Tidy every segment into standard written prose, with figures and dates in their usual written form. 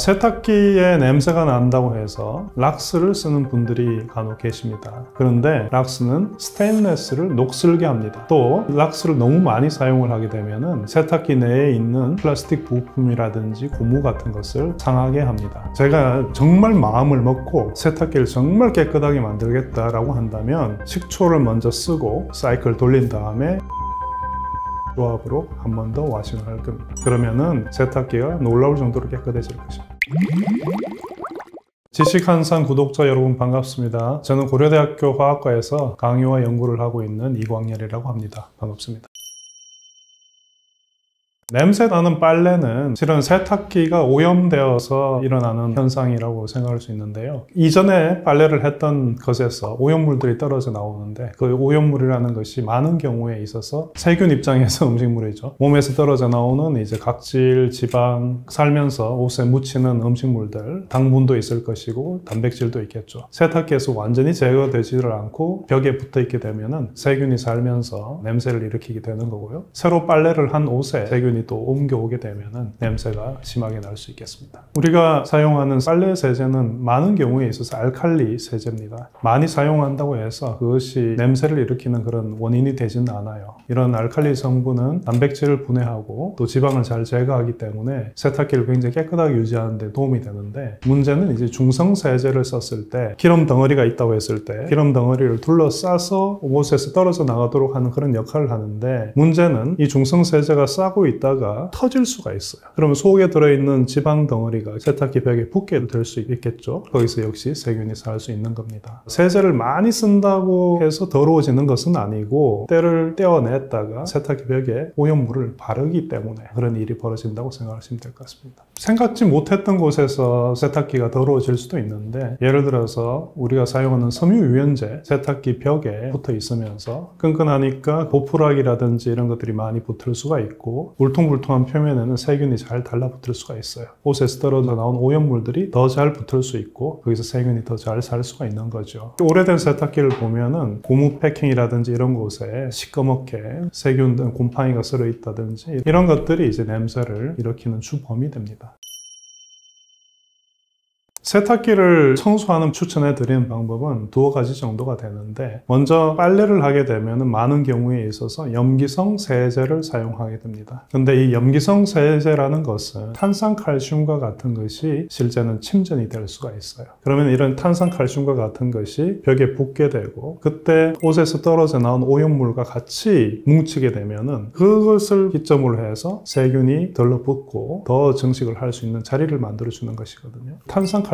세탁기에 냄새가 난다고 해서 락스를 쓰는 분들이 간혹 계십니다. 그런데 락스는 스테인리스를 녹슬게 합니다. 또 락스를 너무 많이 사용을 하게 되면 세탁기 내에 있는 플라스틱 부품이라든지 고무 같은 것을 상하게 합니다. 제가 정말 마음을 먹고 세탁기를 정말 깨끗하게 만들겠다라고 한다면 식초를 먼저 쓰고 사이클 돌린 다음에 조합으로 한 번 더 와싱을 할 겁니다. 그러면은 세탁기가 놀라울 정도로 깨끗해질 것입니다. 지식한산 구독자 여러분 반갑습니다. 저는 고려대학교 화학과에서 강의와 연구를 하고 있는 이광열이라고 합니다. 반갑습니다. 냄새 나는 빨래는 실은 세탁기가 오염되어서 일어나는 현상이라고 생각할 수 있는데요. 이전에 빨래를 했던 것에서 오염물들이 떨어져 나오는데 그 오염물이라는 것이 많은 경우에 있어서 세균 입장에서 음식물이죠. 몸에서 떨어져 나오는 이제 각질, 지방, 살면서 옷에 묻히는 음식물들, 당분도 있을 것이고 단백질도 있겠죠. 세탁기에서 완전히 제거되지를 않고 벽에 붙어 있게 되면은 세균이 살면서 냄새를 일으키게 되는 거고요. 새로 빨래를 한 옷에 세균이 또 옮겨오게 되면은 냄새가 심하게 날 수 있겠습니다. 우리가 사용하는 빨래 세제는 많은 경우에 있어서 알칼리 세제입니다. 많이 사용한다고 해서 그것이 냄새를 일으키는 그런 원인이 되지는 않아요. 이런 알칼리 성분은 단백질을 분해하고 또 지방을 잘 제거하기 때문에 세탁기를 굉장히 깨끗하게 유지하는 데 도움이 되는데, 문제는 이제 중성 세제를 썼을 때 기름 덩어리가 있다고 했을 때 기름 덩어리를 둘러싸서 옷에서 떨어져 나가도록 하는 그런 역할을 하는데, 문제는 이 중성 세제가 싸고 있다가 터질 수가 있어요. 그러면 속에 들어있는 지방 덩어리가 세탁기 벽에 붙게 될 수 있겠죠. 거기서 역시 세균이 살 수 있는 겁니다. 세제를 많이 쓴다고 해서 더러워지는 것은 아니고, 때를 떼어냈다가 세탁기 벽에 오염물을 바르기 때문에 그런 일이 벌어진다고 생각하시면 될 것 같습니다. 생각지 못했던 곳에서 세탁기가 더러워질 수도 있는데, 예를 들어서 우리가 사용하는 섬유유연제 세탁기 벽에 붙어 있으면서 끈끈하니까 보풀하기라든지 이런 것들이 많이 붙을 수가 있고, 울퉁불퉁한 표면에는 세균이 잘 달라붙을 수가 있어요. 옷에서 떨어져 나온 오염물들이 더 잘 붙을 수 있고, 거기서 세균이 더 잘 살 수가 있는 거죠. 오래된 세탁기를 보면은 고무 패킹이라든지 이런 곳에 시꺼멓게 세균 등 곰팡이가 쓸어 있다든지 이런 것들이 이제 냄새를 일으키는 주범이 됩니다. 세탁기를 청소하는 추천해 드리는 방법은 두어 가지 정도가 되는데, 먼저 빨래를 하게 되면 많은 경우에 있어서 염기성 세제를 사용하게 됩니다. 근데 이 염기성 세제라는 것은 탄산칼슘과 같은 것이 실제는 침전이 될 수가 있어요. 그러면 이런 탄산칼슘과 같은 것이 벽에 붙게 되고, 그때 옷에서 떨어져 나온 오염물과 같이 뭉치게 되면은 그것을 기점으로 해서 세균이 들러붙고 더 증식을 할 수 있는 자리를 만들어 주는 것이거든요. 칼슘을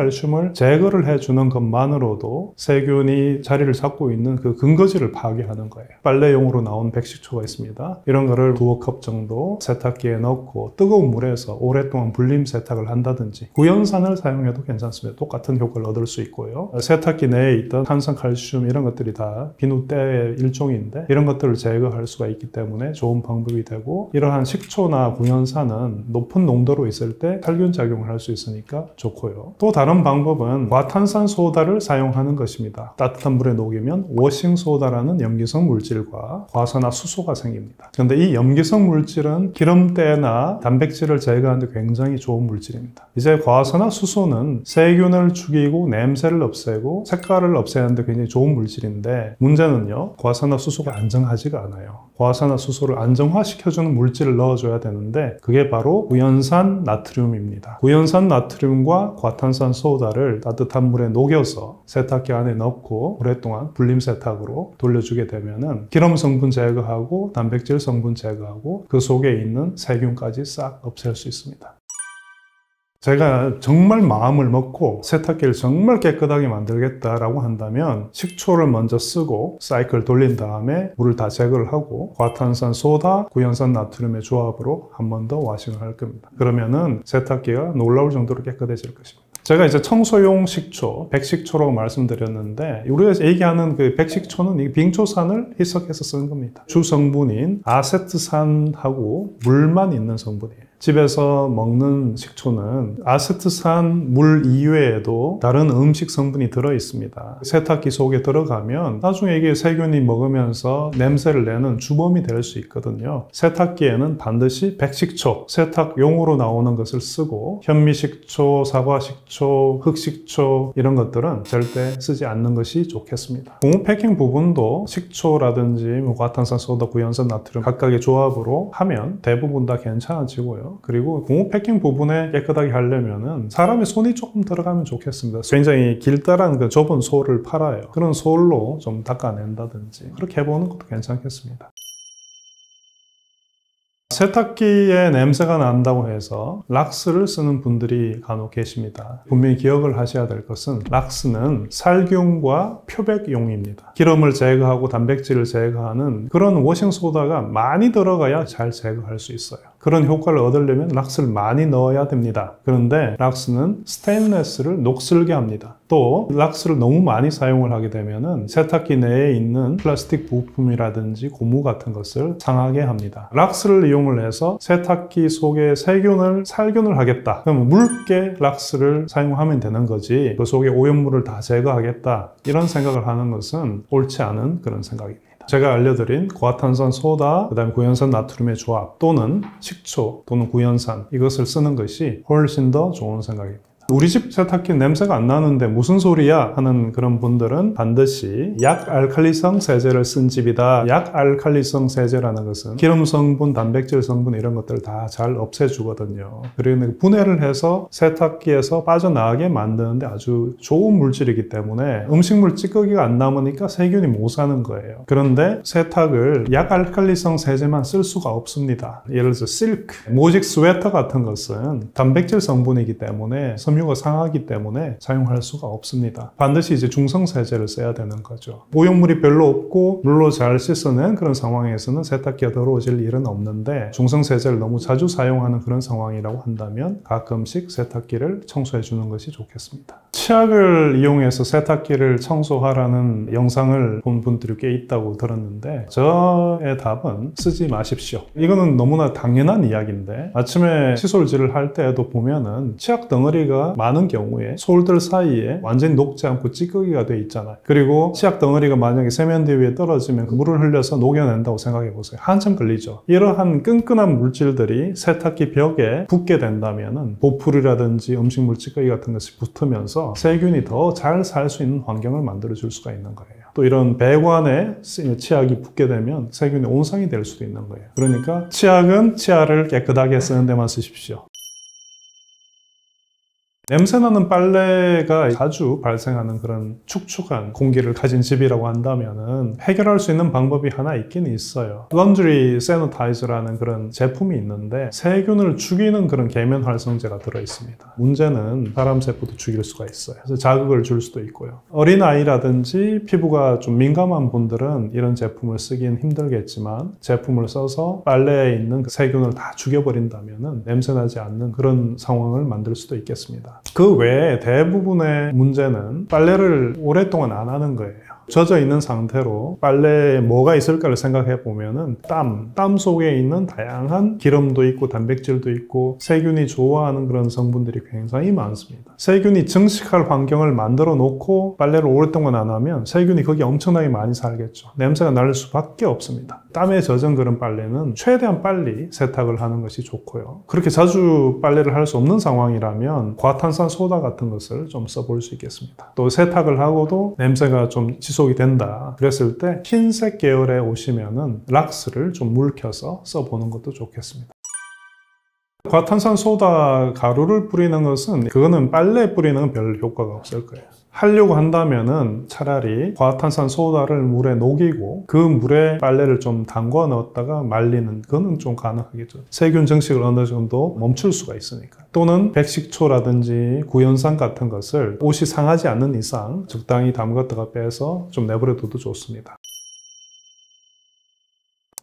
제거를 해주는 것만으로도 세균이 자리를 잡고 있는 그 근거지를 파괴하는 거예요. 빨래용으로 나온 백식초가 있습니다. 이런 거를 두어 컵 정도 세탁기에 넣고 뜨거운 물에서 오랫동안 불림 세탁을 한다든지, 구연산을 사용해도 괜찮습니다. 똑같은 효과를 얻을 수 있고요. 세탁기 내에 있던 탄산칼슘 이런 것들이 다 비누때의 일종인데, 이런 것들을 제거할 수가 있기 때문에 좋은 방법이 되고, 이러한 식초나 구연산은 높은 농도로 있을 때 살균 작용을 할 수 있으니까 좋고요. 또 다른 방법은 과탄산소다를 사용하는 것입니다. 따뜻한 물에 녹이면 워싱소다라는 염기성 물질과 과산화수소가 생깁니다. 그런데 이 염기성 물질은 기름때나 단백질을 제거하는 데 굉장히 좋은 물질입니다. 이제 과산화수소는 세균을 죽이고 냄새를 없애고 색깔을 없애는 데 굉장히 좋은 물질인데, 문제는요, 과산화수소가 안정하지가 않아요. 과산화수소를 안정화시켜주는 물질을 넣어줘야 되는데, 그게 바로 구연산 나트륨입니다. 구연산 나트륨과 과탄산소다를 따뜻한 물에 녹여서 세탁기 안에 넣고 오랫동안 불림 세탁으로 돌려주게 되면은 기름 성분 제거하고 단백질 성분 제거하고 그 속에 있는 세균까지 싹 없앨 수 있습니다. 제가 정말 마음을 먹고 세탁기를 정말 깨끗하게 만들겠다라고 한다면 식초를 먼저 쓰고 사이클 돌린 다음에 물을 다 제거를 하고 과탄산 소다, 구연산 나트륨의 조합으로 한 번 더 와싱을 할 겁니다. 그러면은 세탁기가 놀라울 정도로 깨끗해질 것입니다. 제가 이제 청소용 식초, 백식초라고 말씀드렸는데, 우리가 얘기하는 그 백식초는 이 빙초산을 희석해서 쓴 겁니다. 주 성분인 아세트산하고 물만 있는 성분이에요. 집에서 먹는 식초는 아세트산 물 이외에도 다른 음식 성분이 들어 있습니다. 세탁기 속에 들어가면 나중에 이게 세균이 먹으면서 냄새를 내는 주범이 될 수 있거든요. 세탁기에는 반드시 백식초, 세탁용으로 나오는 것을 쓰고 현미식초, 사과식초, 흑식초 이런 것들은 절대 쓰지 않는 것이 좋겠습니다. 고무 패킹 부분도 식초라든지 과탄산소다, 구연산 나트륨 각각의 조합으로 하면 대부분 다 괜찮아지고요. 그리고 고무 패킹 부분에 깨끗하게 하려면은 사람의 손이 조금 들어가면 좋겠습니다. 굉장히 길다란 그 좁은 솔을 팔아요. 그런 솔로 좀 닦아낸다든지 그렇게 해보는 것도 괜찮겠습니다. 세탁기에 냄새가 난다고 해서 락스를 쓰는 분들이 간혹 계십니다. 분명히 기억을 하셔야 될 것은 락스는 살균과 표백용입니다. 기름을 제거하고 단백질을 제거하는 그런 워싱소다가 많이 들어가야 잘 제거할 수 있어요. 그런 효과를 얻으려면 락스를 많이 넣어야 됩니다. 그런데 락스는 스테인리스를 녹슬게 합니다. 또 락스를 너무 많이 사용을 하게 되면 세탁기 내에 있는 플라스틱 부품이라든지 고무 같은 것을 상하게 합니다. 락스를 이용을 해서 세탁기 속에 세균을 살균을 하겠다. 그럼 묽게 락스를 사용하면 되는 거지 그 속에 오염물을 다 제거하겠다. 이런 생각을 하는 것은 옳지 않은 그런 생각입니다. 제가 알려드린 과탄산 소다, 그 다음에 구연산 나트륨의 조합 또는 식초 또는 구연산 이것을 쓰는 것이 훨씬 더 좋은 생각입니다. 우리 집 세탁기 냄새가 안 나는데 무슨 소리야 하는 그런 분들은 반드시 약알칼리성 세제를 쓴 집이다. 약알칼리성 세제라는 것은 기름 성분, 단백질 성분 이런 것들을 다 잘 없애주거든요. 그리고 분해를 해서 세탁기에서 빠져나가게 만드는데 아주 좋은 물질이기 때문에 음식물 찌꺼기가 안 남으니까 세균이 못 사는 거예요. 그런데 세탁을 약알칼리성 세제만 쓸 수가 없습니다. 예를 들어서 실크, 모직 스웨터 같은 것은 단백질 성분이기 때문에 섬유가 상하기 때문에 사용할 수가 없습니다. 반드시 이제 중성 세제를 써야 되는 거죠. 오염물이 별로 없고 물로 잘 씻어낸 그런 상황에서는 세탁기가 더러워질 일은 없는데 중성 세제를 너무 자주 사용하는 그런 상황이라고 한다면 가끔씩 세탁기를 청소해 주는 것이 좋겠습니다. 치약을 이용해서 세탁기를 청소하라는 영상을 본 분들이 꽤 있다고 들었는데 저의 답은 쓰지 마십시오. 이거는 너무나 당연한 이야기인데 아침에 칫솔질을 할 때에도 보면은 치약 덩어리가 많은 경우에 솔들 사이에 완전히 녹지 않고 찌꺼기가 돼 있잖아요. 그리고 치약 덩어리가 만약에 세면대 위에 떨어지면 그 물을 흘려서 녹여낸다고 생각해 보세요. 한참 걸리죠. 이러한 끈끈한 물질들이 세탁기 벽에 붙게 된다면 보풀이라든지 음식물 찌꺼기 같은 것이 붙으면서 세균이 더 잘 살 수 있는 환경을 만들어 줄 수가 있는 거예요. 또 이런 배관에 치약이 붙게 되면 세균이 온상이 될 수도 있는 거예요. 그러니까 치약은 치아를 깨끗하게 쓰는 데만 쓰십시오. 냄새나는 빨래가 자주 발생하는 그런 축축한 공기를 가진 집이라고 한다면 해결할 수 있는 방법이 하나 있긴 있어요. 런드리 세노타이저라는 그런 제품이 있는데 세균을 죽이는 그런 계면 활성제가 들어있습니다. 문제는 사람 세포도 죽일 수가 있어요. 그래서 자극을 줄 수도 있고요. 어린아이라든지 피부가 좀 민감한 분들은 이런 제품을 쓰긴 힘들겠지만 제품을 써서 빨래에 있는 그 세균을 다 죽여버린다면 냄새나지 않는 그런 상황을 만들 수도 있겠습니다. 그 외에 대부분의 문제는 빨래를 오랫동안 안 하는 거예요. 젖어 있는 상태로 빨래에 뭐가 있을까를 생각해 보면은 땀 속에 있는 다양한 기름도 있고 단백질도 있고 세균이 좋아하는 그런 성분들이 굉장히 많습니다. 세균이 증식할 환경을 만들어 놓고 빨래를 오랫동안 안 하면 세균이 거기 엄청나게 많이 살겠죠. 냄새가 날 수밖에 없습니다. 땀에 젖은 그런 빨래는 최대한 빨리 세탁을 하는 것이 좋고요. 그렇게 자주 빨래를 할 수 없는 상황이라면 과탄산 소다 같은 것을 좀 써볼 수 있겠습니다. 또 세탁을 하고도 냄새가 좀 지속이 된다 그랬을 때 흰색 계열에 오시면은 락스를 좀 묽혀서 써보는 것도 좋겠습니다. 과탄산 소다 가루를 뿌리는 것은 그거는 빨래에 뿌리는 건 별 효과가 없을 거예요. 하려고 한다면은 차라리 과탄산 소다를 물에 녹이고 그 물에 빨래를 좀 담궈 넣었다가 말리는 그거는 좀 가능하겠죠. 세균 증식을 어느 정도 멈출 수가 있으니까. 또는 백식초라든지 구연산 같은 것을 옷이 상하지 않는 이상 적당히 담갔다가 빼서 좀 내버려둬도 좋습니다.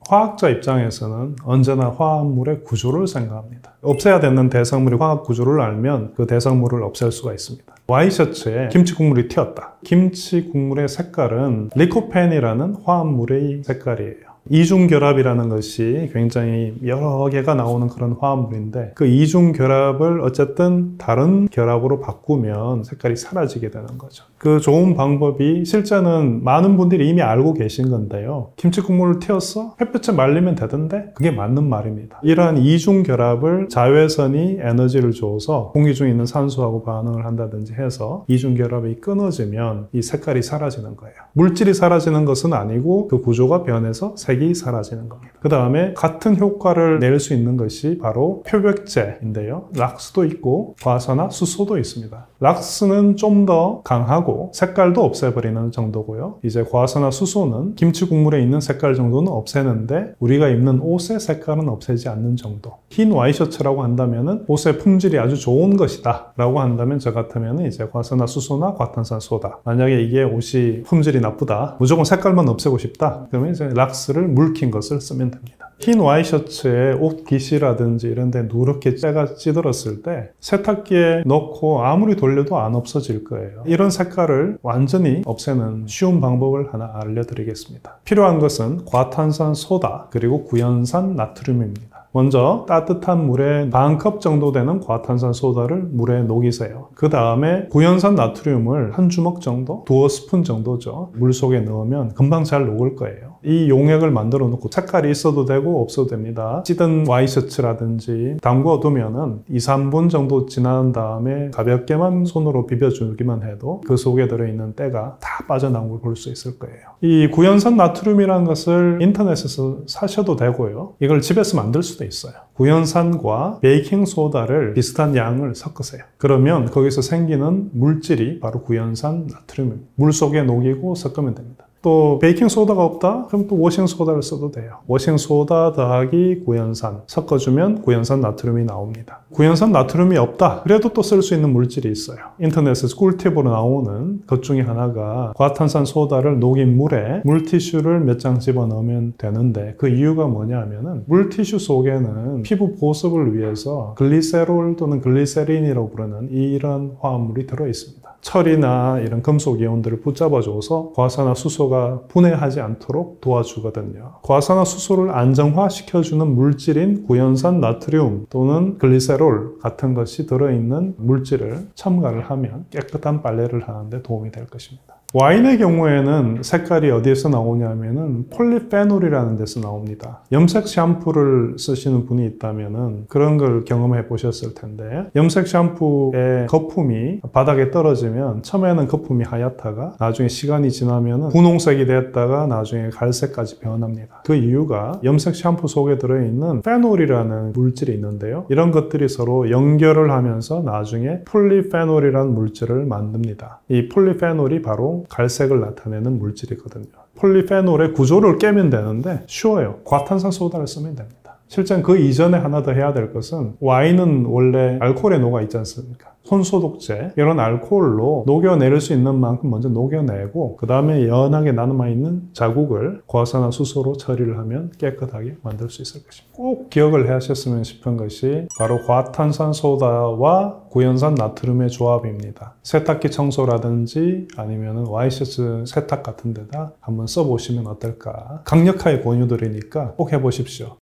화학자 입장에서는 언제나 화합물의 구조를 생각합니다. 없애야 되는 대성물의 화학 구조를 알면 그 대성물을 없앨 수가 있습니다. 와이셔츠에 김치 국물이 튀었다. 김치 국물의 색깔은 리코펜이라는 화합물의 색깔이에요. 이중결합이라는 것이 굉장히 여러 개가 나오는 그런 화합물인데 그 이중결합을 어쨌든 다른 결합으로 바꾸면 색깔이 사라지게 되는 거죠. 그 좋은 방법이 실제는 많은 분들이 이미 알고 계신 건데요. 김치 국물을 튀어서 햇볕에 말리면 되던데 그게 맞는 말입니다. 이러한 이중결합을 자외선이 에너지를 줘서 공기 중에 있는 산소하고 반응을 한다든지 해서 이중결합이 끊어지면 이 색깔이 사라지는 거예요. 물질이 사라지는 것은 아니고 그 구조가 변해서 색이 사라지는 겁니다. 그 다음에 같은 효과를 낼 수 있는 것이 바로 표백제인데요. 락스도 있고 과산화 수소도 있습니다. 락스는 좀 더 강하고 색깔도 없애버리는 정도고요. 이제 과산화 수소는 김치 국물에 있는 색깔 정도는 없애는데 우리가 입는 옷의 색깔은 없애지 않는 정도. 흰 와이셔츠라고 한다면 옷의 품질이 아주 좋은 것이다 라고 한다면 저 같으면 이제 과산화 수소나 과탄산소다. 만약에 이게 옷이 품질이 나쁘다, 무조건 색깔만 없애고 싶다, 그러면 이제 락스를 묽힌 것을 쓰면 됩니다. 흰 와이셔츠에 옷 깃이라든지 이런 데 누렇게 때가 찌들었을 때 세탁기에 넣고 아무리 돌려도 안 없어질 거예요. 이런 색깔을 완전히 없애는 쉬운 방법을 하나 알려드리겠습니다. 필요한 것은 과탄산소다 그리고 구연산 나트륨입니다. 먼저 따뜻한 물에 반컵 정도 되는 과탄산소다를 물에 녹이세요. 그 다음에 구연산 나트륨을 한 주먹 정도, 두어 스푼 정도죠. 물 속에 넣으면 금방 잘 녹을 거예요. 이 용액을 만들어 놓고 색깔이 있어도 되고 없어도 됩니다. 찌든 와이셔츠라든지 담궈 두면은 2, 3분 정도 지난 다음에 가볍게만 손으로 비벼주기만 해도 그 속에 들어있는 때가 다 빠져나온 걸 볼 수 있을 거예요. 이 구연산 나트륨이라는 것을 인터넷에서 사셔도 되고요. 이걸 집에서 만들 수도 있어요. 구연산과 베이킹소다를 비슷한 양을 섞으세요. 그러면 거기서 생기는 물질이 바로 구연산 나트륨입니다. 물 속에 녹이고 섞으면 됩니다. 또 베이킹소다가 없다? 그럼 또 워싱소다를 써도 돼요. 워싱소다 더하기 구연산 섞어주면 구연산 나트륨이 나옵니다. 구연산 나트륨이 없다? 그래도 또 쓸 수 있는 물질이 있어요. 인터넷에서 꿀팁으로 나오는 것 중에 하나가 과탄산소다를 녹인 물에 물티슈를 몇 장 집어넣으면 되는데 그 이유가 뭐냐 하면은 물티슈 속에는 피부 보습을 위해서 글리세롤 또는 글리세린이라고 부르는 이런 화합물이 들어있습니다. 철이나 이런 금속 이온들을 붙잡아줘서 과산화수소가 분해하지 않도록 도와주거든요. 과산화수소를 안정화시켜주는 물질인 구연산 나트륨 또는 글리세롤 같은 것이 들어있는 물질을 첨가를 하면 깨끗한 빨래를 하는데 도움이 될 것입니다. 와인의 경우에는 색깔이 어디에서 나오냐면은 폴리페놀이라는 데서 나옵니다. 염색 샴푸를 쓰시는 분이 있다면은 그런 걸 경험해 보셨을 텐데 염색 샴푸의 거품이 바닥에 떨어지면 처음에는 거품이 하얗다가 나중에 시간이 지나면은 분홍색이 됐다가 나중에 갈색까지 변합니다. 그 이유가 염색 샴푸 속에 들어있는 페놀이라는 물질이 있는데요. 이런 것들이 서로 연결을 하면서 나중에 폴리페놀이라는 물질을 만듭니다. 이 폴리페놀이 바로 갈색을 나타내는 물질이거든요. 폴리페놀의 구조를 깨면 되는데 쉬워요. 과탄산소다를 쓰면 됩니다. 실제는 그 이전에 하나 더 해야 될 것은 와인은 원래 알코올에 녹아 있지 않습니까? 손소독제 이런 알코올로 녹여낼 수 있는 만큼 먼저 녹여내고 그 다음에 연하게 남아있는 자국을 과산화수소로 처리를 하면 깨끗하게 만들 수 있을 것입니다. 꼭 기억을 하셨으면 싶은 것이 바로 과탄산소다와 구연산 나트륨의 조합입니다. 세탁기 청소라든지 아니면 와이셔츠 세탁 같은 데다 한번 써보시면 어떨까 강력하게 권유드리니까 꼭 해보십시오.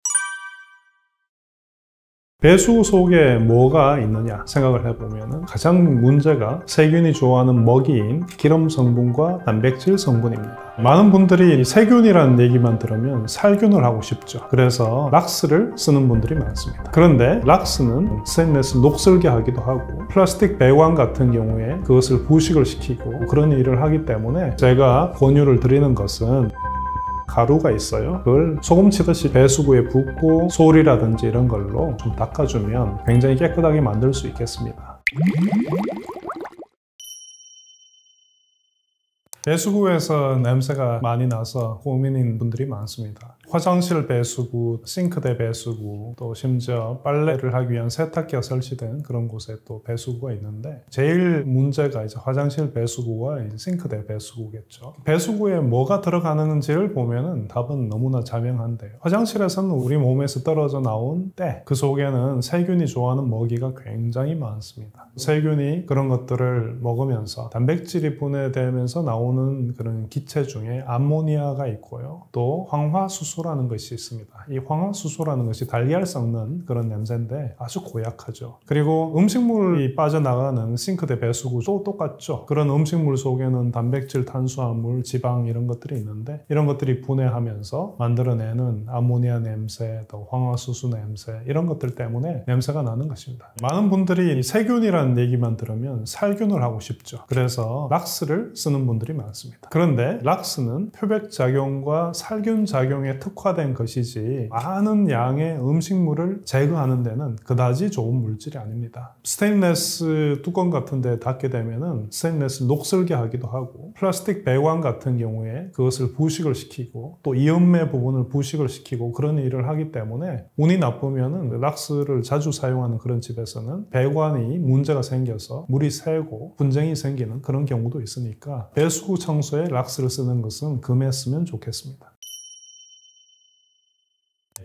배수 속에 뭐가 있느냐 생각을 해보면 가장 문제가 세균이 좋아하는 먹이인 기름 성분과 단백질 성분입니다. 많은 분들이 세균이라는 얘기만 들으면 살균을 하고 싶죠. 그래서 락스를 쓰는 분들이 많습니다. 그런데 락스는 스테인리스 녹슬게 하기도 하고 플라스틱 배관 같은 경우에 그것을 부식을 시키고 그런 일을 하기 때문에 제가 권유를 드리는 것은 가루가 있어요. 그걸 소금 치듯이 배수구에 붓고 솔이라든지 이런 걸로 좀 닦아주면 굉장히 깨끗하게 만들 수 있겠습니다. 배수구에서 냄새가 많이 나서 고민인 분들이 많습니다. 화장실 배수구, 싱크대 배수구, 또 심지어 빨래를 하기 위한 세탁기가 설치된 그런 곳에 또 배수구가 있는데 제일 문제가 이제 화장실 배수구와 이제 싱크대 배수구겠죠. 배수구에 뭐가 들어가는지를 보면은 답은 너무나 자명한데요. 화장실에서는 우리 몸에서 떨어져 나온 때, 그 속에는 세균이 좋아하는 먹이가 굉장히 많습니다. 세균이 그런 것들을 먹으면서 단백질이 분해되면서 나오는 나오는 그런 기체 중에 암모니아가 있고요. 또 황화수소라는 것이 있습니다. 이 황화수소라는 것이 달걀 썩는 그런 냄새인데 아주 고약하죠. 그리고 음식물이 빠져나가는 싱크대 배수구도 똑같죠. 그런 음식물 속에는 단백질, 탄수화물, 지방 이런 것들이 있는데 이런 것들이 분해하면서 만들어내는 암모니아 냄새, 또 황화수소 냄새 이런 것들 때문에 냄새가 나는 것입니다. 많은 분들이 세균이라는 얘기만 들으면 살균을 하고 싶죠. 그래서 락스를 쓰는 분들이 많습니다. 그런데 락스는 표백작용과 살균작용에 특화된 것이지 많은 양의 음식물을 제거하는 데는 그다지 좋은 물질이 아닙니다. 스테인리스 뚜껑 같은 데 닿게 되면은 스테인리스 녹슬게 하기도 하고 플라스틱 배관 같은 경우에 그것을 부식을 시키고 또 이음매 부분을 부식을 시키고 그런 일을 하기 때문에 운이 나쁘면은 락스를 자주 사용하는 그런 집에서는 배관이 문제가 생겨서 물이 새고 분쟁이 생기는 그런 경우도 있으니까 배수구 청소에 락스를 쓰는 것은 금했으면 좋겠습니다.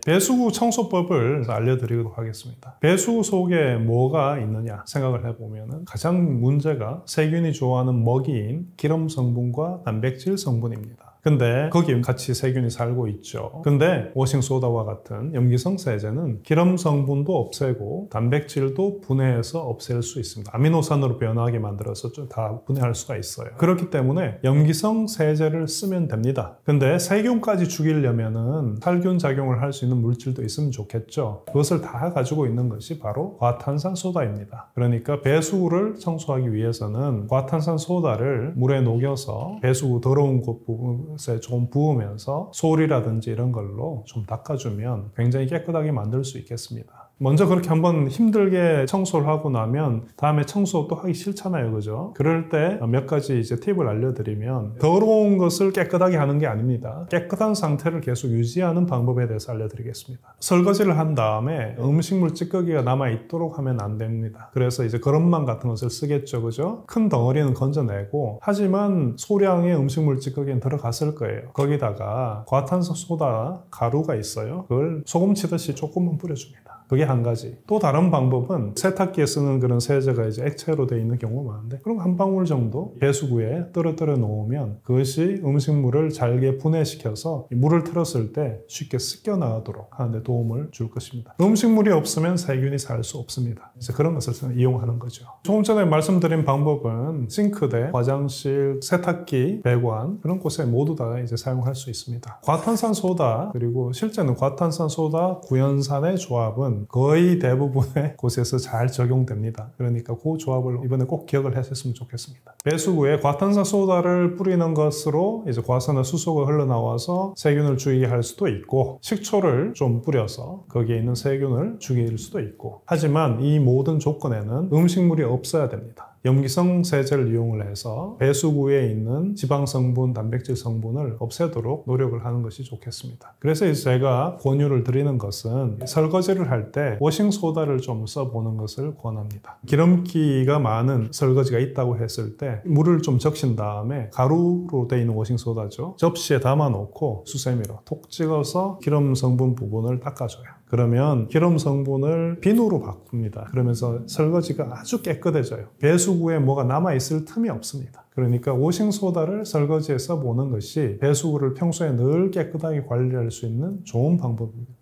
배수구 청소법을 알려드리도록 하겠습니다. 배수구 속에 뭐가 있느냐 생각을 해보면 가장 문제가 세균이 좋아하는 먹이인 기름 성분과 단백질 성분입니다. 근데 거기 같이 세균이 살고 있죠. 근데 워싱소다와 같은 염기성 세제는 기름 성분도 없애고 단백질도 분해해서 없앨 수 있습니다. 아미노산으로 변하게 만들어서 좀 다 분해할 수가 있어요. 그렇기 때문에 염기성 세제를 쓰면 됩니다. 근데 세균까지 죽이려면은 살균 작용을 할 수 있는 물질도 있으면 좋겠죠. 그것을 다 가지고 있는 것이 바로 과탄산소다입니다. 그러니까 배수구를 청소하기 위해서는 과탄산소다를 물에 녹여서 배수구 더러운 곳 부분에 좀 부으면서 솔이라든지 이런 걸로 좀 닦아주면 굉장히 깨끗하게 만들 수 있겠습니다. 먼저 그렇게 한번 힘들게 청소를 하고 나면 다음에 청소 또 하기 싫잖아요. 그죠? 그럴 때 몇 가지 이제 팁을 알려드리면 더러운 것을 깨끗하게 하는 게 아닙니다. 깨끗한 상태를 계속 유지하는 방법에 대해서 알려드리겠습니다. 설거지를 한 다음에 음식물 찌꺼기가 남아있도록 하면 안 됩니다. 그래서 이제 그릇망 같은 것을 쓰겠죠. 그죠? 큰 덩어리는 건져내고 하지만 소량의 음식물 찌꺼기는 들어갔을 거예요. 거기다가 과탄산소다 가루가 있어요. 그걸 소금 치듯이 조금만 뿌려줍니다. 그게 한 가지. 또 다른 방법은 세탁기에 쓰는 그런 세제가 이제 액체로 되어 있는 경우가 많은데 그럼 한 방울 정도 배수구에 떨어뜨려 놓으면 그것이 음식물을 잘게 분해시켜서 물을 틀었을 때 쉽게 씻겨 나가도록 하는 데 도움을 줄 것입니다. 음식물이 없으면 세균이 살 수 없습니다. 그래서 그런 것을 이용하는 거죠. 조금 전에 말씀드린 방법은 싱크대, 화장실, 세탁기, 배관 그런 곳에 모두 다 이제 사용할 수 있습니다. 과탄산소다 그리고 실제는 과탄산소다 구연산의 조합은 거의 대부분의 곳에서 잘 적용됩니다. 그러니까 그 조합을 이번에 꼭 기억을 하셨으면 좋겠습니다. 배수구에 과탄산소다를 뿌리는 것으로 이제 과산화수소가 흘러나와서 세균을 죽이게 할 수도 있고 식초를 좀 뿌려서 거기에 있는 세균을 죽일 수도 있고 하지만 이 모든 조건에는 음식물이 없어야 됩니다. 염기성 세제를 이용을 해서 배수구에 있는 지방 성분, 단백질 성분을 없애도록 노력을 하는 것이 좋겠습니다. 그래서 이제 제가 권유를 드리는 것은 설거지를 할 때 워싱소다를 좀 써보는 것을 권합니다. 기름기가 많은 설거지가 있다고 했을 때 물을 좀 적신 다음에 가루로 되어 있는 워싱소다죠. 접시에 담아놓고 수세미로 톡 찍어서 기름 성분 부분을 닦아줘요. 그러면 기름 성분을 비누로 바꿉니다. 그러면서 설거지가 아주 깨끗해져요. 배수구에 뭐가 남아있을 틈이 없습니다. 그러니까 워싱소다를 설거지에 써보는 것이 배수구를 평소에 늘 깨끗하게 관리할 수 있는 좋은 방법입니다.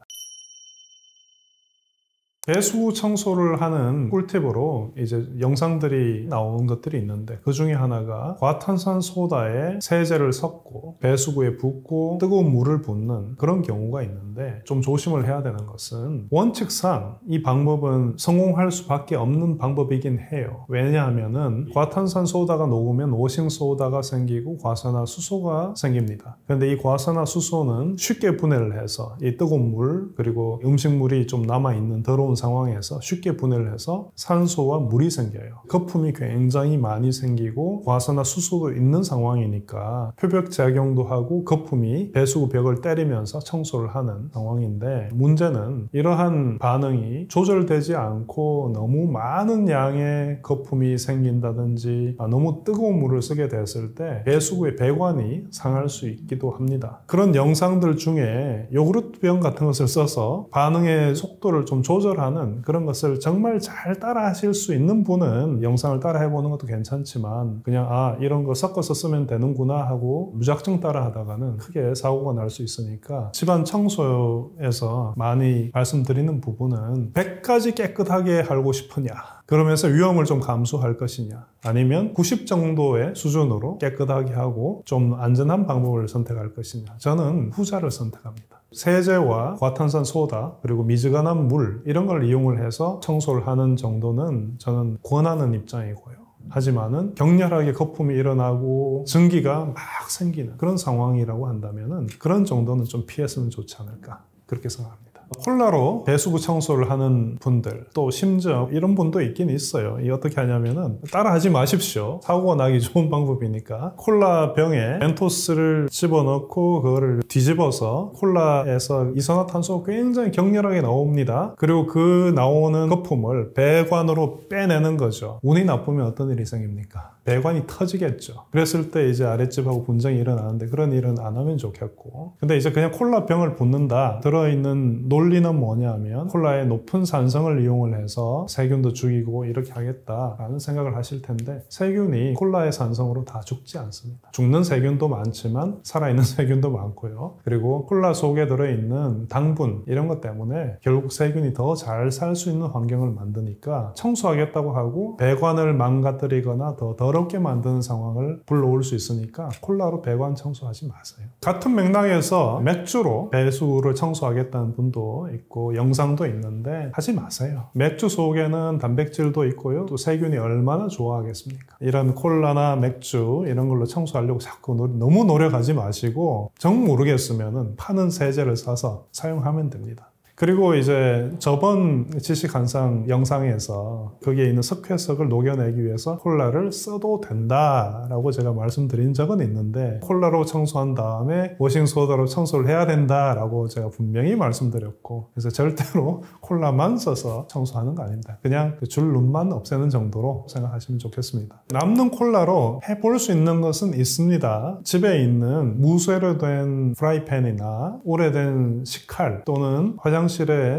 배수구 청소를 하는 꿀팁으로 이제 영상들이 나온 것들이 있는데 그 중에 하나가 과탄산소다에 세제를 섞고 배수구에 붓고 뜨거운 물을 붓는 그런 경우가 있는데 좀 조심을 해야 되는 것은 원칙상 이 방법은 성공할 수밖에 없는 방법이긴 해요. 왜냐하면은 과탄산소다가 녹으면 워싱소다가 생기고 과산화수소가 생깁니다. 그런데 이 과산화수소는 쉽게 분해를 해서 이 뜨거운 물 그리고 음식물이 좀 남아있는 더러운 상황에서 쉽게 분해를 해서 산소와 물이 생겨요. 거품이 굉장히 많이 생기고 과산화수소도 있는 상황이니까 표백작용도 하고 거품이 배수구 벽을 때리면서 청소를 하는 상황인데 문제는 이러한 반응이 조절되지 않고 너무 많은 양의 거품이 생긴다든지 너무 뜨거운 물을 쓰게 됐을 때 배수구의 배관이 상할 수 있기도 합니다. 그런 영상들 중에 요구르트병 같은 것을 써서 반응의 속도를 좀 조절하는 하는 그런 것을 정말 잘 따라 하실 수 있는 분은 영상을 따라 해보는 것도 괜찮지만 그냥 이런 거 섞어서 쓰면 되는구나 하고 무작정 따라 하다가는 크게 사고가 날 수 있으니까 집안 청소에서 많이 말씀드리는 부분은 100까지 깨끗하게 하고 싶으냐, 그러면서 위험을 좀 감수할 것이냐, 아니면 90 정도의 수준으로 깨끗하게 하고 좀 안전한 방법을 선택할 것이냐. 저는 후자를 선택합니다. 세제와 과탄산 소다 그리고 미지근한 물 이런 걸 이용을 해서 청소를 하는 정도는 저는 권하는 입장이고요. 하지만은 격렬하게 거품이 일어나고 증기가 막 생기는 그런 상황이라고 한다면은 그런 정도는 좀 피했으면 좋지 않을까 그렇게 생각합니다. 콜라로 배수구 청소를 하는 분들, 또 심지어 이런 분도 있긴 있어요. 이 어떻게 하냐면은 따라하지 마십시오. 사고가 나기 좋은 방법이니까 콜라 병에 멘토스를 집어넣고 그거를 뒤집어서 콜라에서 이산화탄소가 굉장히 격렬하게 나옵니다. 그리고 그 나오는 거품을 배관으로 빼내는 거죠. 운이 나쁘면 어떤 일이 생깁니까? 배관이 터지겠죠. 그랬을 때 이제 아랫집하고 분쟁이 일어나는데 그런 일은 안 하면 좋겠고. 근데 이제 그냥 콜라 병을 붓는다. 들어있는 논리는 뭐냐면 콜라의 높은 산성을 이용을 해서 세균도 죽이고 이렇게 하겠다라는 생각을 하실 텐데 세균이 콜라의 산성으로 다 죽지 않습니다. 죽는 세균도 많지만 살아있는 세균도 많고요. 그리고 콜라 속에 들어있는 당분 이런 것 때문에 결국 세균이 더 잘 살 수 있는 환경을 만드니까 청소하겠다고 하고 배관을 망가뜨리거나 더 더럽게 만드는 상황을 불러올 수 있으니까 콜라로 배관 청소하지 마세요. 같은 맥락에서 맥주로 배수구를 청소하겠다는 분도 있고 영상도 있는데 하지 마세요. 맥주 속에는 단백질도 있고요. 또 세균이 얼마나 좋아하겠습니까? 이런 콜라나 맥주 이런 걸로 청소하려고 자꾸 너무 노력하지 마시고 정 모르겠으면 파는 세제를 사서 사용하면 됩니다. 그리고 이제 저번 지식한상 영상에서 거기에 있는 석회석을 녹여내기 위해서 콜라를 써도 된다라고 제가 말씀드린 적은 있는데 콜라로 청소한 다음에 워싱소다로 청소를 해야 된다라고 제가 분명히 말씀드렸고 그래서 절대로 콜라만 써서 청소하는 거 아닙니다. 그냥 그 줄눈만 없애는 정도로 생각하시면 좋겠습니다. 남는 콜라로 해볼 수 있는 것은 있습니다. 집에 있는 무쇠로 된 프라이팬이나 오래된 식칼 또는 화장실에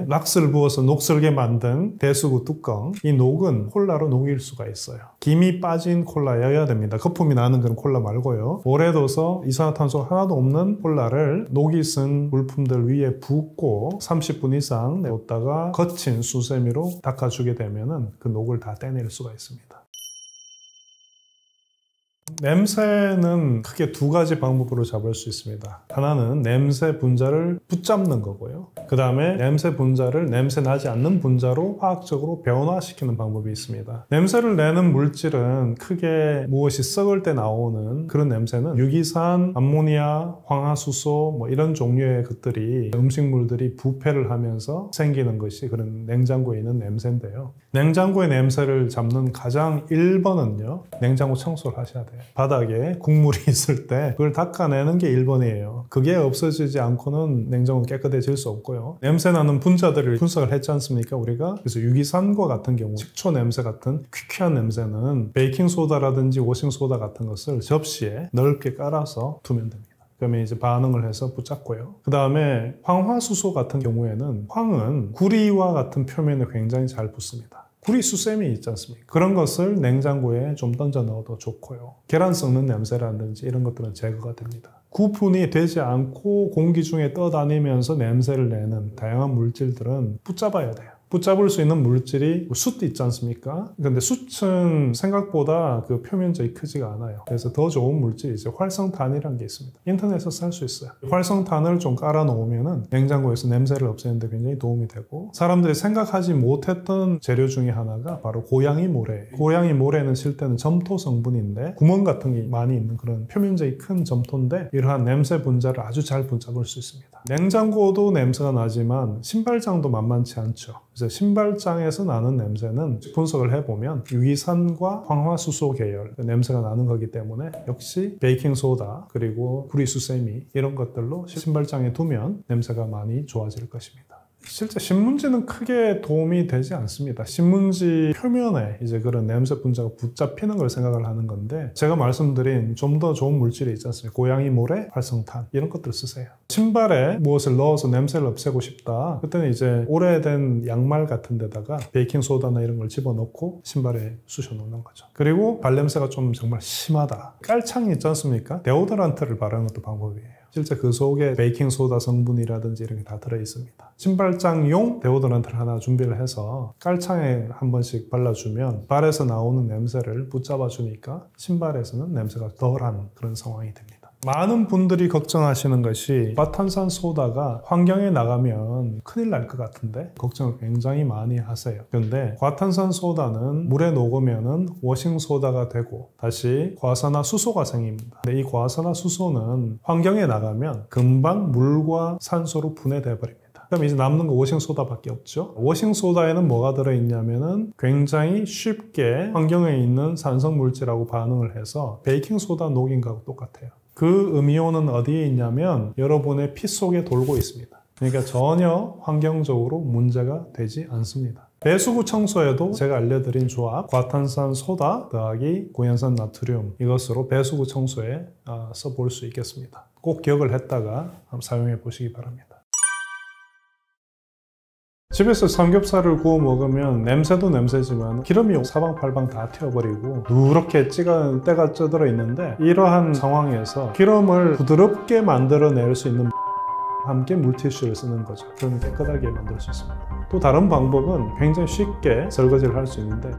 락스를 부어서 녹슬게 만든 배수구 뚜껑, 이 녹은 콜라로 녹일 수가 있어요. 김이 빠진 콜라여야 됩니다. 거품이 나는 그런 콜라 말고요. 오래 둬서 이산화탄소 하나도 없는 콜라를 녹이 쓴 물품들 위에 붓고 30분 이상 뒀다가 거친 수세미로 닦아주게 되면은 그 녹을 다 떼낼 수가 있습니다. 냄새는 크게 두 가지 방법으로 잡을 수 있습니다. 하나는 냄새 분자를 붙잡는 거고요. 그 다음에 냄새 분자를 냄새 나지 않는 분자로 화학적으로 변화시키는 방법이 있습니다. 냄새를 내는 물질은 크게 무엇이 썩을 때 나오는 그런 냄새는 유기산, 암모니아, 황화수소 뭐 이런 종류의 것들이 음식물들이 부패를 하면서 생기는 것이 그런 냉장고에 있는 냄새인데요. 냉장고의 냄새를 잡는 가장 1번은요. 냉장고 청소를 하셔야 돼요. 바닥에 국물이 있을 때 그걸 닦아내는 게 1번이에요. 그게 없어지지 않고는 냉장고 깨끗해질 수 없고요. 냄새나는 분자들을 분석을 했지 않습니까? 우리가 그래서 유기산과 같은 경우 식초 냄새 같은 퀴퀴한 냄새는 베이킹소다라든지 워싱소다 같은 것을 접시에 넓게 깔아서 두면 됩니다. 그러면 이제 반응을 해서 붙잡고요. 그 다음에 황화수소 같은 경우에는 황은 구리와 같은 표면에 굉장히 잘 붙습니다. 구리 수세미 있지 않습니까? 그런 것을 냉장고에 좀 던져 넣어도 좋고요. 계란 썩는 냄새라든지 이런 것들은 제거가 됩니다. 구분이 되지 않고 공기 중에 떠다니면서 냄새를 내는 다양한 물질들은 붙잡아야 돼요. 붙잡을 수 있는 물질이 숯 있지 않습니까? 근데 숯은 생각보다 그 표면적이 크지가 않아요. 그래서 더 좋은 물질이 이제 활성탄이라는 게 있습니다. 인터넷에서 살 수 있어요. 활성탄을 좀 깔아 놓으면은 냉장고에서 냄새를 없애는데 굉장히 도움이 되고 사람들이 생각하지 못했던 재료 중에 하나가 바로 고양이 모래예요. 고양이 모래는 실제는 점토 성분인데 구멍 같은 게 많이 있는 그런 표면적이 큰 점토인데 이러한 냄새 분자를 아주 잘 붙잡을 수 있습니다. 냉장고도 냄새가 나지만 신발장도 만만치 않죠. 그래서 신발장에서 나는 냄새는 분석을 해보면 유기산과 황화수소 계열 냄새가 나는 거기 때문에 역시 베이킹소다 그리고 구리수세미 이런 것들로 신발장에 두면 냄새가 많이 좋아질 것입니다. 실제 신문지는 크게 도움이 되지 않습니다. 신문지 표면에 이제 그런 냄새 분자가 붙잡히는 걸 생각을 하는 건데, 제가 말씀드린 좀 더 좋은 물질이 있지 않습니까? 고양이 모래, 활성탄 이런 것들 쓰세요. 신발에 무엇을 넣어서 냄새를 없애고 싶다. 그때는 이제 오래된 양말 같은 데다가 베이킹 소다나 이런 걸 집어넣고 신발에 쑤셔 놓는 거죠. 그리고 발냄새가 좀 정말 심하다. 깔창이 있지 않습니까? 데오더란트를 바르는 것도 방법이에요. 실제 그 속에 베이킹소다 성분이라든지 이런 게 다 들어있습니다. 신발장용 데오더란트를 하나 준비를 해서 깔창에 한 번씩 발라주면 발에서 나오는 냄새를 붙잡아 주니까 신발에서는 냄새가 덜한 그런 상황이 됩니다. 많은 분들이 걱정하시는 것이 과탄산소다가 환경에 나가면 큰일 날 것 같은데 걱정을 굉장히 많이 하세요. 그런데 과탄산소다는 물에 녹으면 워싱소다가 되고 다시 과산화수소가 생깁니다. 근데 이 과산화수소는 환경에 나가면 금방 물과 산소로 분해돼 버립니다. 그럼 이제 남는 거 워싱소다밖에 없죠. 워싱소다에는 뭐가 들어있냐면은 굉장히 쉽게 환경에 있는 산성물질하고 반응을 해서 베이킹소다 녹인 거하고 똑같아요. 그 음이온은 어디에 있냐면 여러분의 피 속에 돌고 있습니다. 그러니까 전혀 환경적으로 문제가 되지 않습니다. 배수구 청소에도 제가 알려드린 조합 과탄산 소다 더하기 구연산 나트륨 이것으로 배수구 청소에 써볼 수 있겠습니다. 꼭 기억을 했다가 한번 사용해 보시기 바랍니다. 집에서 삼겹살을 구워 먹으면 냄새도 냄새지만 기름이 사방팔방 다 튀어버리고 누렇게 찌가 때가 쪄들어 있는데, 이러한 상황에서 기름을 부드럽게 만들어낼 수 있는 함께 물티슈를 쓰는 거죠. 그러면 깨끗하게 만들 수 있습니다. 또 다른 방법은 굉장히 쉽게 설거지를 할 수 있는데,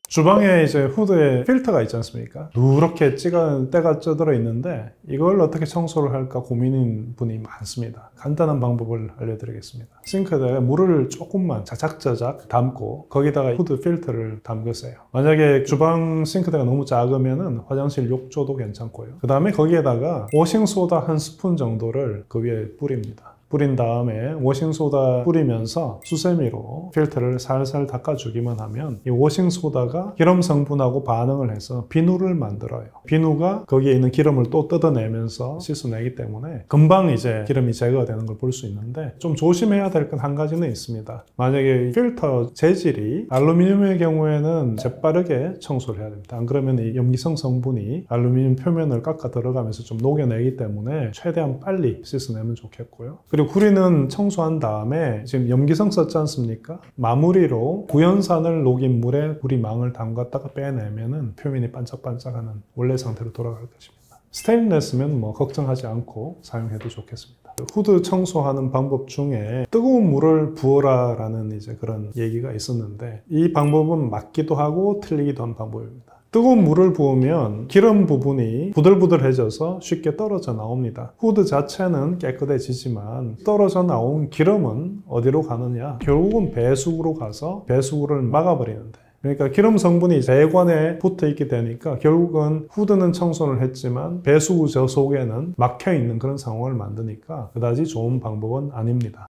주방에 이제 후드에 필터가 있지 않습니까? 누렇게 찌가 때가 쪄들어 있는데 이걸 어떻게 청소를 할까 고민인 분이 많습니다. 간단한 방법을 알려드리겠습니다. 싱크대에 물을 조금만 자작자작 담고 거기다가 후드 필터를 담그세요. 만약에 주방 싱크대가 너무 작으면 화장실 욕조도 괜찮고요. 그 다음에 거기에다가 워싱소다 한 스푼 정도를 그 위에 뿌립니다. 뿌린 다음에 워싱소다 뿌리면서 수세미로 필터를 살살 닦아주기만 하면 이 워싱소다가 기름 성분하고 반응을 해서 비누를 만들어요. 비누가 거기에 있는 기름을 또 뜯어내면서 씻어내기 때문에 금방 이제 기름이 제거가 되는 걸 볼 수 있는데, 좀 조심해야 될 건 한 가지는 있습니다. 만약에 필터 재질이 알루미늄의 경우에는 재빠르게 청소를 해야 됩니다. 안 그러면 이 염기성 성분이 알루미늄 표면을 깎아 들어가면서 좀 녹여내기 때문에 최대한 빨리 씻어내면 좋겠고요. 그리고 구리는 청소한 다음에 지금 염기성 썼지 않습니까? 마무리로 구연산을 녹인 물에 구리망을 담갔다가 빼내면은 표면이 반짝반짝하는 원래 상태로 돌아갈 것입니다. 스테인리스면 뭐 걱정하지 않고 사용해도 좋겠습니다. 후드 청소하는 방법 중에 뜨거운 물을 부어라 라는 이제 그런 얘기가 있었는데, 이 방법은 맞기도 하고 틀리기도 한 방법입니다. 뜨거운 물을 부으면 기름 부분이 부들부들해져서 쉽게 떨어져 나옵니다. 후드 자체는 깨끗해지지만 떨어져 나온 기름은 어디로 가느냐? 결국은 배수구로 가서 배수구를 막아버리는데, 그러니까 기름 성분이 배관에 붙어 있게 되니까 결국은 후드는 청소를 했지만 배수구 저 속에는 막혀 있는 그런 상황을 만드니까 그다지 좋은 방법은 아닙니다.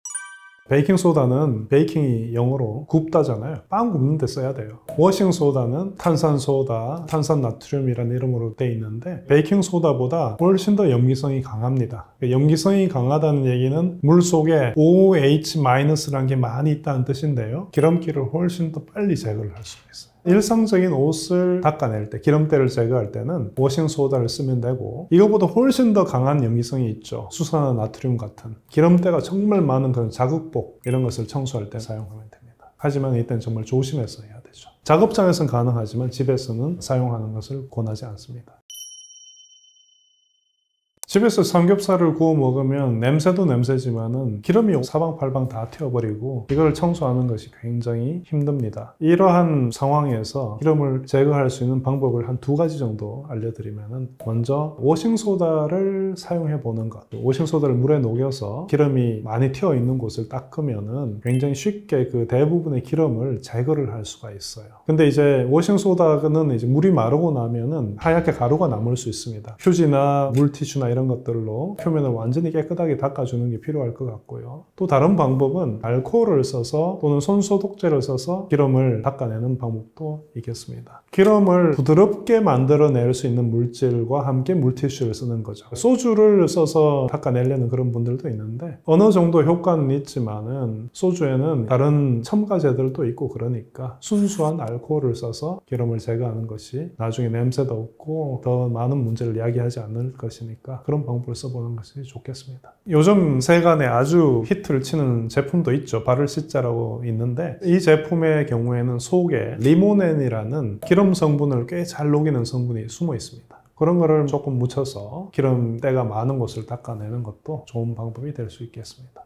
베이킹소다는 베이킹이 영어로 굽다잖아요. 빵 굽는 데 써야 돼요. 워싱소다는 탄산소다, 탄산나트륨이라는 이름으로 돼 있는데 베이킹소다보다 훨씬 더 염기성이 강합니다. 염기성이 강하다는 얘기는 물 속에 OH-라는 게 많이 있다는 뜻인데요. 기름기를 훨씬 더 빨리 제거를 할 수가 있어요. 일상적인 옷을 닦아낼 때, 기름때를 제거할 때는 워싱소다를 쓰면 되고, 이거보다 훨씬 더 강한 염기성이 있죠. 수산화 나트륨 같은 기름때가 정말 많은 그런 자극복 이런 것을 청소할 때 사용하면 됩니다. 하지만 이때는 정말 조심해서 해야 되죠. 작업장에서는 가능하지만 집에서는 사용하는 것을 권하지 않습니다. 집에서 삼겹살을 구워 먹으면 냄새도 냄새지만은 기름이 사방팔방 다 튀어버리고 이걸 청소하는 것이 굉장히 힘듭니다. 이러한 상황에서 기름을 제거할 수 있는 방법을 한 2가지 정도 알려드리면은, 먼저 워싱소다를 사용해 보는 것. 워싱소다를 물에 녹여서 기름이 많이 튀어 있는 곳을 닦으면은 굉장히 쉽게 그 대부분의 기름을 제거를 할 수가 있어요. 근데 이제 워싱소다는 이제 물이 마르고 나면은 하얗게 가루가 남을 수 있습니다. 휴지나 물티슈나 이런 이런 것들로 표면을 완전히 깨끗하게 닦아주는 게 필요할 것 같고요. 또 다른 방법은 알코올을 써서 또는 손소독제를 써서 기름을 닦아내는 방법도 있겠습니다. 기름을 부드럽게 만들어낼 수 있는 물질과 함께 물티슈를 쓰는 거죠. 소주를 써서 닦아내려는 그런 분들도 있는데 어느 정도 효과는 있지만은 소주에는 다른 첨가제들도 있고 그러니까 순수한 알코올을 써서 기름을 제거하는 것이 나중에 냄새도 없고 더 많은 문제를 야기하지 않을 것이니까 그런 방법을 써보는 것이 좋겠습니다. 요즘 세간에 아주 히트를 치는 제품도 있죠. 바를 C자라고 있는데 이 제품의 경우에는 속에 리모넨이라는 기름 성분을 꽤 잘 녹이는 성분이 숨어 있습니다. 그런 거를 조금 묻혀서 기름때가 많은 곳을 닦아내는 것도 좋은 방법이 될 수 있겠습니다.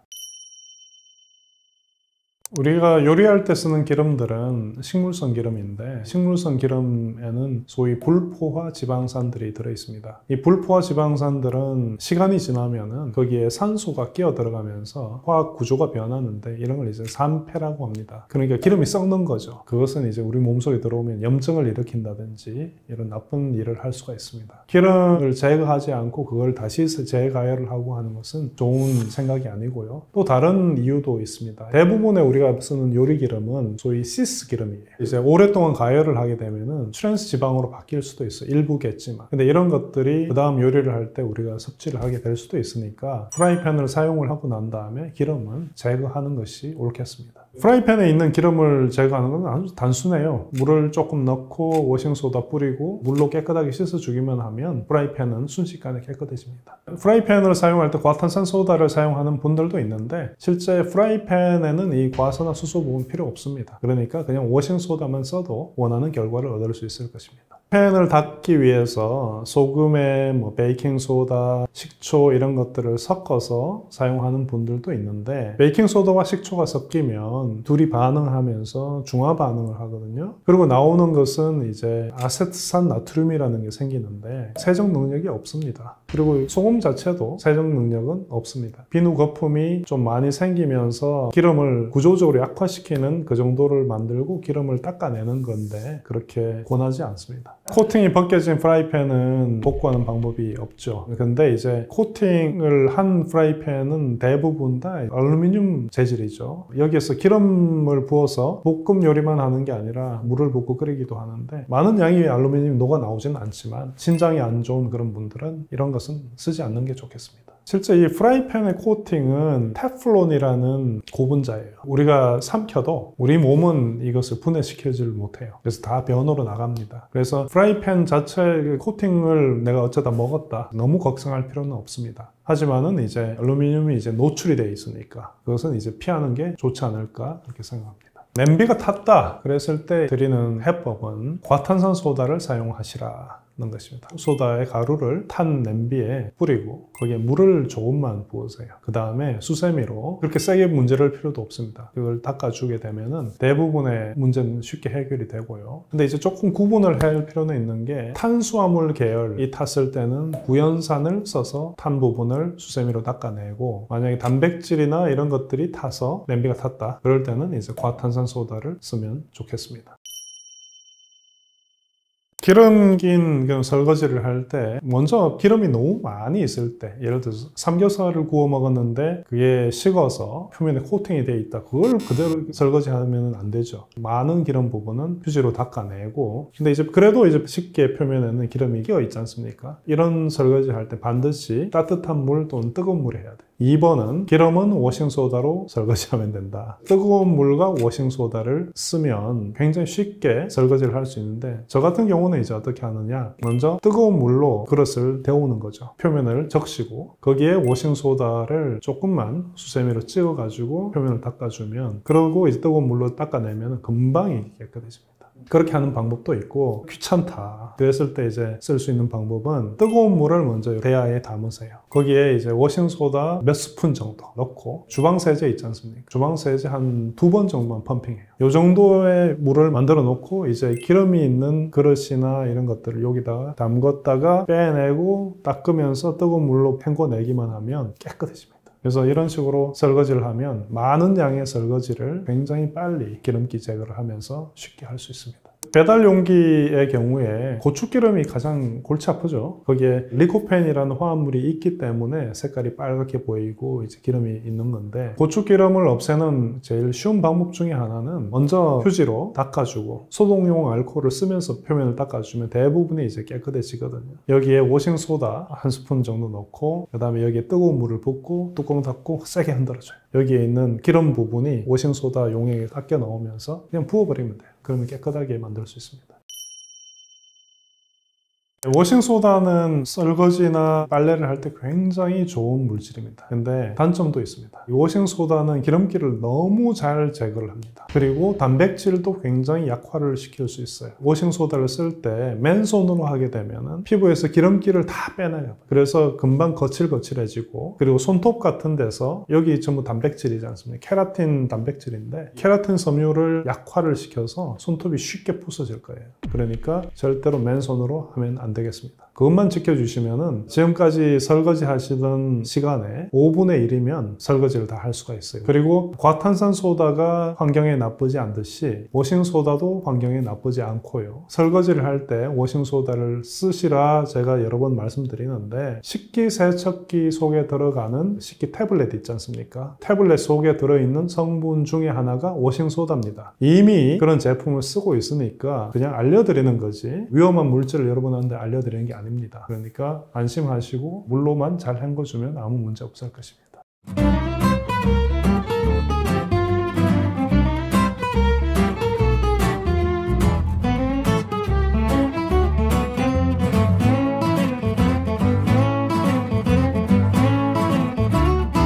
우리가 요리할 때 쓰는 기름들은 식물성 기름인데 식물성 기름에는 소위 불포화 지방산들이 들어있습니다. 이 불포화 지방산들은 시간이 지나면은 거기에 산소가 끼어 들어가면서 화학 구조가 변하는데 이런 걸 이제 산패라고 합니다. 그러니까 기름이 썩는 거죠. 그것은 이제 우리 몸속에 들어오면 염증을 일으킨다든지 이런 나쁜 일을 할 수가 있습니다. 기름을 제거하지 않고 그걸 다시 재가열을 하고 하는 것은 좋은 생각이 아니고요. 또 다른 이유도 있습니다. 대부분의 우리가 쓰는 요리 기름은 소위 시스 기름이에요. 이제 오랫동안 가열을 하게 되면은 트랜스 지방으로 바뀔 수도 있어요. 일부겠지만. 근데 이런 것들이 그 다음 요리를 할 때 우리가 섭취를 하게 될 수도 있으니까 프라이팬을 사용을 하고 난 다음에 기름은 제거하는 것이 옳겠습니다. 프라이팬에 있는 기름을 제거하는 건 아주 단순해요. 물을 조금 넣고 워싱소다 뿌리고 물로 깨끗하게 씻어주기만 하면 프라이팬은 순식간에 깨끗해집니다. 프라이팬을 사용할 때 과탄산소다를 사용하는 분들도 있는데 실제 프라이팬에는 이 과산화수소 부분 필요 없습니다. 그러니까 그냥 워싱소다만 써도 원하는 결과를 얻을 수 있을 것입니다. 팬을 닦기 위해서 소금에 베이킹소다, 식초 이런 것들을 섞어서 사용하는 분들도 있는데 베이킹소다와 식초가 섞이면 둘이 반응하면서 중화 반응을 하거든요. 그리고 나오는 것은 이제 아세트산 나트륨이라는 게 생기는데 세정 능력이 없습니다. 그리고 소금 자체도 세정 능력은 없습니다. 비누 거품이 좀 많이 생기면서 기름을 구조적으로 약화시키는 그 정도를 만들고 기름을 닦아내는 건데 그렇게 권하지 않습니다. 코팅이 벗겨진 프라이팬은 복구하는 방법이 없죠. 근데 이제 코팅을 한 프라이팬은 대부분 다 알루미늄 재질이죠. 여기에서 기름을 부어서 볶음 요리만 하는 게 아니라 물을 붓고 끓이기도 하는데 많은 양의 알루미늄이 녹아 나오지는 않지만 신장이 안 좋은 그런 분들은 이런 것은 쓰지 않는 게 좋겠습니다. 실제 이 프라이팬의 코팅은 테플론이라는 고분자예요. 우리가 삼켜도 우리 몸은 이것을 분해시키질 못해요. 그래서 다 변으로 나갑니다. 그래서 프라이팬 자체의 코팅을 내가 어쩌다 먹었다. 너무 걱정할 필요는 없습니다. 하지만은 이제 알루미늄이 이제 노출이 되어 있으니까 그것은 이제 피하는 게 좋지 않을까 그렇게 생각합니다. 냄비가 탔다 그랬을 때 드리는 해법은 과탄산소다를 사용하시라 는 것입니다. 소다의 가루를 탄 냄비에 뿌리고 거기에 물을 조금만 부으세요. 그 다음에 수세미로 그렇게 세게 문제를 필요도 없습니다. 그걸 닦아주게 되면은 대부분의 문제는 쉽게 해결이 되고요. 근데 이제 조금 구분을 해야 할 필요는 있는 게 탄수화물 계열이 탔을 때는 구연산을 써서 탄 부분을 수세미로 닦아내고 만약에 단백질이나 이런 것들이 타서 냄비가 탔다 그럴 때는 이제 과탄산소다를 쓰면 좋겠습니다. 기름긴 설거지를 할 때 먼저 기름이 너무 많이 있을 때 예를 들어서 삼겹살을 구워 먹었는데 그게 식어서 표면에 코팅이 돼 있다 그걸 그대로 설거지하면 안 되죠. 많은 기름 부분은 휴지로 닦아내고 근데 이제 그래도 이제 식기 표면에는 기름이 끼어 있지 않습니까? 이런 설거지 할 때 반드시 따뜻한 물 또는 뜨거운 물에 해야 돼요. 2번은 기름은 워싱소다로 설거지하면 된다. 뜨거운 물과 워싱소다를 쓰면 굉장히 쉽게 설거지를 할 수 있는데 저 같은 경우는 이제 어떻게 하느냐 먼저 뜨거운 물로 그릇을 데우는 거죠. 표면을 적시고 거기에 워싱소다를 조금만 수세미로 찍어 가지고 표면을 닦아주면 그러고 이제 뜨거운 물로 닦아내면 금방 깨끗해집니다. 그렇게 하는 방법도 있고 귀찮다 그랬을 때 이제 쓸 수 있는 방법은 뜨거운 물을 먼저 대야에 담으세요. 거기에 이제 워싱소다 몇 스푼 정도 넣고 주방세제 있지 않습니까? 주방세제 한 2번 정도만 펌핑해요. 이 정도의 물을 만들어 놓고 이제 기름이 있는 그릇이나 이런 것들을 여기다가 담궜다가 빼내고 닦으면서 뜨거운 물로 헹궈내기만 하면 깨끗해집니다. 그래서 이런 식으로 설거지를 하면 많은 양의 설거지를 굉장히 빨리 기름기 제거를 하면서 쉽게 할 수 있습니다. 배달 용기의 경우에 고추기름이 가장 골치 아프죠. 거기에 리코펜이라는 화합물이 있기 때문에 색깔이 빨갛게 보이고 이제 기름이 있는 건데, 고추기름을 없애는 제일 쉬운 방법 중에 하나는 먼저 휴지로 닦아주고 소독용 알코올을 쓰면서 표면을 닦아주면 대부분이 이제 깨끗해지거든요. 여기에 워싱소다 한 스푼 정도 넣고, 그 다음에 여기에 뜨거운 물을 붓고 뚜껑 닫고 세게 흔들어줘요. 여기에 있는 기름 부분이 워싱소다 용액에 닦여 넣으면서 그냥 부어버리면 돼요. 그러면 깨끗하게 만들 수 있습니다. 워싱소다는 설거지나 빨래를 할 때 굉장히 좋은 물질입니다. 근데 단점도 있습니다. 이 워싱소다는 기름기를 너무 잘 제거를 합니다. 그리고 단백질도 굉장히 약화를 시킬 수 있어요. 워싱소다를 쓸 때 맨손으로 하게 되면 피부에서 기름기를 다 빼내요. 그래서 금방 거칠거칠해지고, 그리고 손톱 같은 데서 여기 전부 단백질이지 않습니까? 케라틴 단백질인데 케라틴 섬유를 약화를 시켜서 손톱이 쉽게 부서질 거예요. 그러니까 절대로 맨손으로 하면 안 되겠습니다. 그것만 지켜주시면은 지금까지 설거지 하시던 시간에 5분의 1이면 설거지를 다 할 수가 있어요. 그리고 과탄산소다가 환경에 나쁘지 않듯이 워싱소다도 환경에 나쁘지 않고요. 설거지를 할 때 워싱소다를 쓰시라 제가 여러 번 말씀드리는데, 식기세척기 속에 들어가는 식기 태블릿 있지 않습니까? 태블릿 속에 들어있는 성분 중에 하나가 워싱소다입니다. 이미 그런 제품을 쓰고 있으니까 그냥 알려드리는 거지, 위험한 물질을 여러분한테 알려드리는 게 아닙니다. 그러니까 안심하시고 물로만 잘 헹궈주면 아무 문제 없을 것입니다.